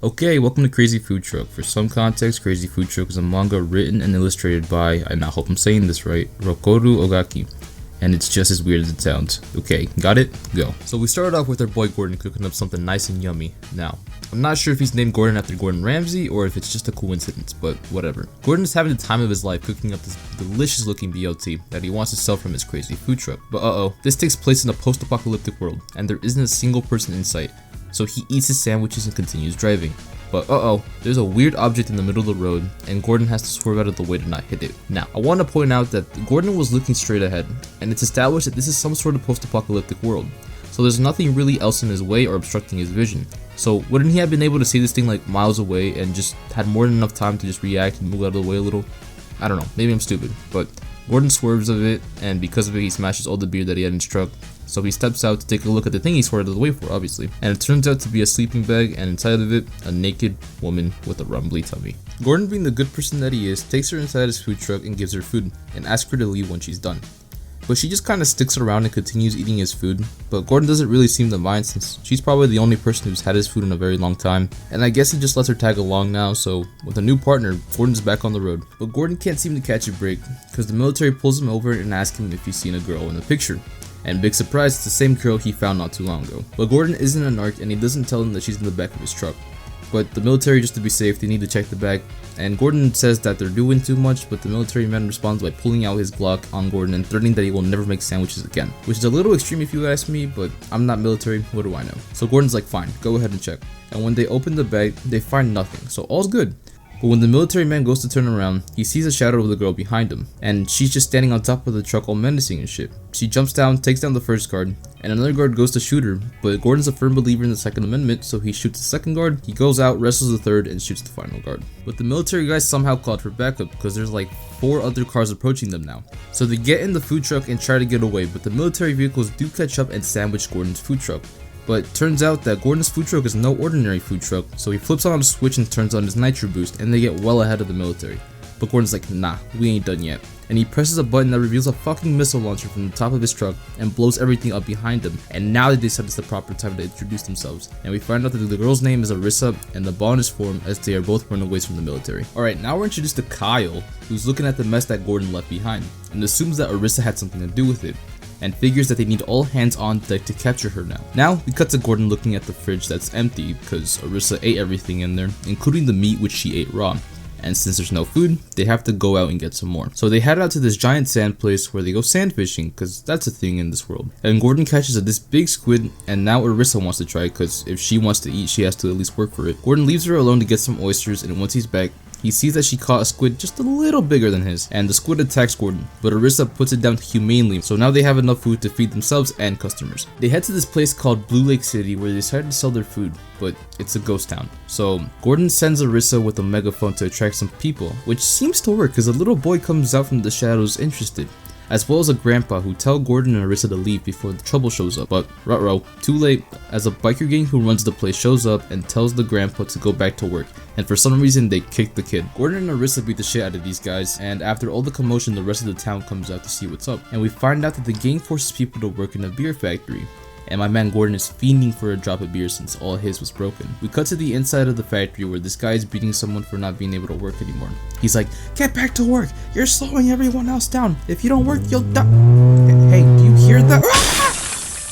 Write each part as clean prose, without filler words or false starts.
Okay, welcome to Crazy Food Truck. For some context, Crazy Food Truck is a manga written and illustrated by, and I hope I'm saying this right, Rokoru Ogaki. And it's just as weird as it sounds. Okay, got it? Go. So we started off with our boy Gordon cooking up something nice and yummy. Now, I'm not sure if he's named Gordon after Gordon Ramsay or if it's just a coincidence, but whatever. Gordon is having the time of his life cooking up this delicious looking BLT that he wants to sell from his crazy food truck. But this takes place in a post-apocalyptic world, and there isn't a single person in sight. So he eats his sandwiches and continues driving. But there's a weird object in the middle of the road, and Gordon has to swerve out of the way to not hit it. Now, I want to point out that Gordon was looking straight ahead, and it's established that this is some sort of post-apocalyptic world. So there's nothing really else in his way or obstructing his vision. So wouldn't he have been able to see this thing like miles away and just had more than enough time to just react and move out of the way a little? I don't know, maybe I'm stupid, but Gordon swerves of it, and because of it he smashes all the beer that he had in his truck. So he steps out to take a look at the thing he swerved out of the way for, obviously. And it turns out to be a sleeping bag, and inside of it, a naked woman with a rumbly tummy. Gordon, being the good person that he is, takes her inside his food truck and gives her food, and asks her to leave when she's done. But she just kinda sticks around and continues eating his food, but Gordon doesn't really seem to mind since she's probably the only person who's had his food in a very long time, and I guess he just lets her tag along now. So with a new partner, Gordon's back on the road. But Gordon can't seem to catch a break, because the military pulls him over and asks him if he's seen a girl in the picture. And big surprise, it's the same girl he found not too long ago. But Gordon isn't a narc, and he doesn't tell them that she's in the back of his truck. But the military, just to be safe, they need to check the bag, and Gordon says that they're doing too much, but the military man responds by pulling out his Glock on Gordon and threatening that he will never make sandwiches again. Which is a little extreme if you ask me, but I'm not military, what do I know? So Gordon's like, fine, go ahead and check. And when they open the bag, they find nothing, so all's good. But when the military man goes to turn around, he sees a shadow of the girl behind him, and she's just standing on top of the truck all menacing and shit. She jumps down, takes down the first guard, and another guard goes to shoot her, but Gordon's a firm believer in the Second Amendment, so he shoots the second guard, he goes out, wrestles the third, and shoots the final guard. But the military guys somehow called for backup, because there's like 4 other cars approaching them now. So they get in the food truck and try to get away, but the military vehicles do catch up and sandwich Gordon's food truck. But it turns out that Gordon's food truck is no ordinary food truck, so he flips on a switch and turns on his nitro boost, and they get well ahead of the military. But Gordon's like, nah, we ain't done yet. And he presses a button that reveals a fucking missile launcher from the top of his truck and blows everything up behind him. And now they decide it's the proper time to introduce themselves. And we find out that the girl's name is Arissa, and the bond is formed as they are both runaways from the military. Alright, now we're introduced to Kyle, who's looking at the mess that Gordon left behind, and assumes that Arissa had something to do with it, and figures that they need all hands on deck to capture her now. Now, we cut to Gordon looking at the fridge that's empty because Arissa ate everything in there, including the meat which she ate raw. And since there's no food, they have to go out and get some more. So they head out to this giant sand place where they go sand fishing, because that's a thing in this world. And Gordon catches this big squid, and now Arissa wants to try it, because if she wants to eat, she has to at least work for it. Gordon leaves her alone to get some oysters, and once he's back, he sees that she caught a squid just a little bigger than his, and the squid attacks Gordon, but Arissa puts it down humanely, so now they have enough food to feed themselves and customers. They head to this place called Blue Lake City where they decide to sell their food, but it's a ghost town. So Gordon sends Arissa with a megaphone to attract some people, which seems to work because a little boy comes out from the shadows interested, as well as a grandpa who tell Gordon and Arissa to leave before the trouble shows up. But ruh-roh, too late, as a biker gang who runs the place shows up and tells the grandpa to go back to work, and for some reason they kick the kid. Gordon and Arissa beat the shit out of these guys, and after all the commotion, the rest of the town comes out to see what's up, and we find out that the gang forces people to work in a beer factory. And my man Gordon is fiending for a drop of beer since all his was broken. We cut to the inside of the factory where this guy is beating someone for not being able to work anymore. He's like, get back to work, you're slowing everyone else down, if you don't work you'll die. Hey, do you hear that?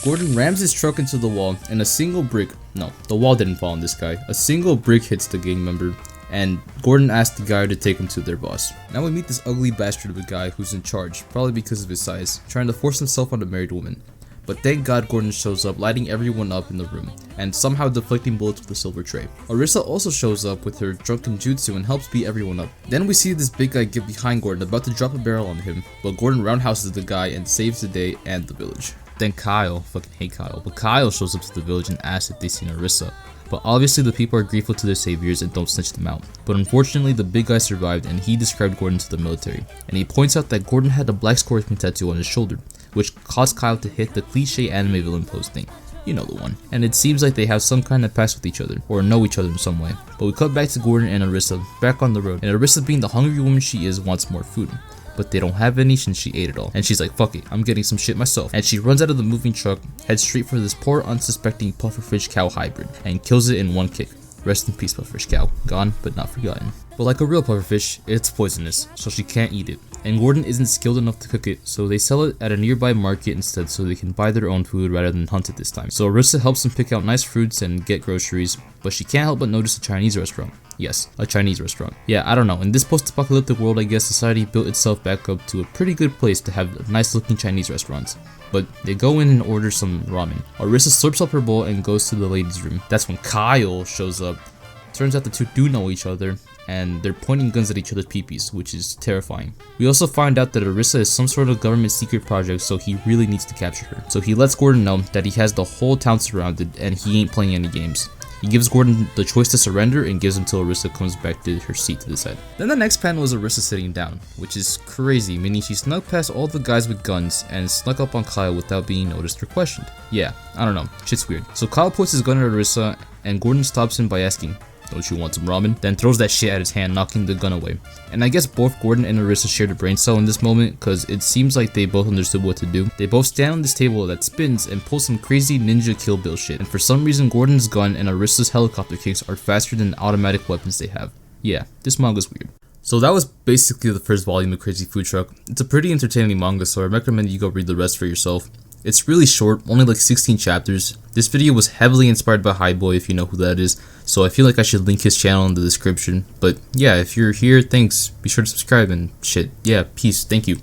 Gordon rams his truck into the wall, and a single brick, no, the wall didn't fall on this guy, a single brick hits the gang member, and Gordon asks the guy to take him to their boss. Now we meet this ugly bastard of a guy who's in charge, probably because of his size, trying to force himself on a married woman. But thank God Gordon shows up, lighting everyone up in the room, and somehow deflecting bullets with a silver tray. Arissa also shows up with her drunken jutsu and helps beat everyone up. Then we see this big guy get behind Gordon, about to drop a barrel on him, but Gordon roundhouses the guy and saves the day and the village. Then Kyle, fucking hate Kyle, but Kyle shows up to the village and asks if they seen Arissa. But obviously the people are grateful to their saviors and don't snitch them out. But unfortunately the big guy survived, and he described Gordon to the military. And he points out that Gordon had a black scorpion tattoo on his shoulder, which caused Kyle to hit the cliche anime villain pose thing. You know the one. And it seems like they have some kind of past with each other, or know each other in some way. But we cut back to Gordon and Arissa back on the road, and Arissa, being the hungry woman she is, wants more food. but they don't have any since she ate it all. And she's like, fuck it, I'm getting some shit myself. And she runs out of the moving truck, heads straight for this poor unsuspecting pufferfish cow hybrid, and kills it in one kick. Rest in peace, pufferfish cow. Gone, but not forgotten. But like a real pufferfish, it's poisonous, so she can't eat it. And Gordon isn't skilled enough to cook it, so they sell it at a nearby market instead so they can buy their own food rather than hunt it this time. So Arissa helps them pick out nice fruits and get groceries, but she can't help but notice a Chinese restaurant. Yes, a Chinese restaurant. Yeah, I don't know. In this post-apocalyptic world, I guess society built itself back up to a pretty good place to have nice looking Chinese restaurants. But they go in and order some ramen. Arissa slurps up her bowl and goes to the ladies' room. That's when Kyle shows up. Turns out the two do know each other, and they're pointing guns at each other's peepees, which is terrifying. We also find out that Arissa is some sort of government secret project, so he really needs to capture her. So he lets Gordon know that he has the whole town surrounded and he ain't playing any games. He gives Gordon the choice to surrender and gives him till Arissa comes back to her seat to the side. Then the next panel is Arissa sitting down, which is crazy, meaning she snuck past all the guys with guns and snuck up on Kyle without being noticed or questioned. Yeah, I don't know, shit's weird. So Kyle puts his gun at Arissa and Gordon stops him by asking, "Don't you want some ramen?" Then throws that shit at his hand, knocking the gun away. And I guess both Gordon and Arissa shared a brain cell in this moment, cause it seems like they both understood what to do. They both stand on this table that spins and pull some crazy ninja Kill Bill shit. And for some reason Gordon's gun and Arissa's helicopter kicks are faster than the automatic weapons they have. Yeah, this manga's weird. So that was basically the first volume of Crazy Food Truck. It's a pretty entertaining manga, so I recommend you go read the rest for yourself. It's really short, only like 16 chapters. This video was heavily inspired by Highboy, if you know who that is, so I feel like I should link his channel in the description. But yeah, if you're here, thanks. Be sure to subscribe and shit. Yeah, peace. Thank you.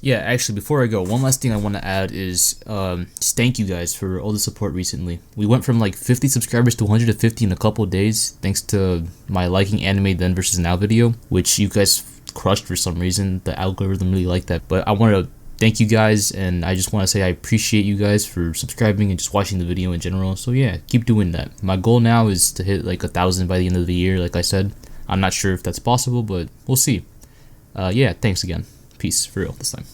Yeah, actually, before I go, one last thing I want to add is just thank you guys for all the support recently. We went from like 50 subscribers to 150 in a couple of days, thanks to my liking anime then versus now video, which you guys crushed for some reason. The algorithm really liked that, but I wanted to thank you guys, and I just want to say I appreciate you guys for subscribing and just watching the video in general. So yeah, keep doing that. My goal now is to hit like 1,000 by the end of the year, like I said. I'm not sure if that's possible, but we'll see. Yeah, thanks again. Peace, for real this time.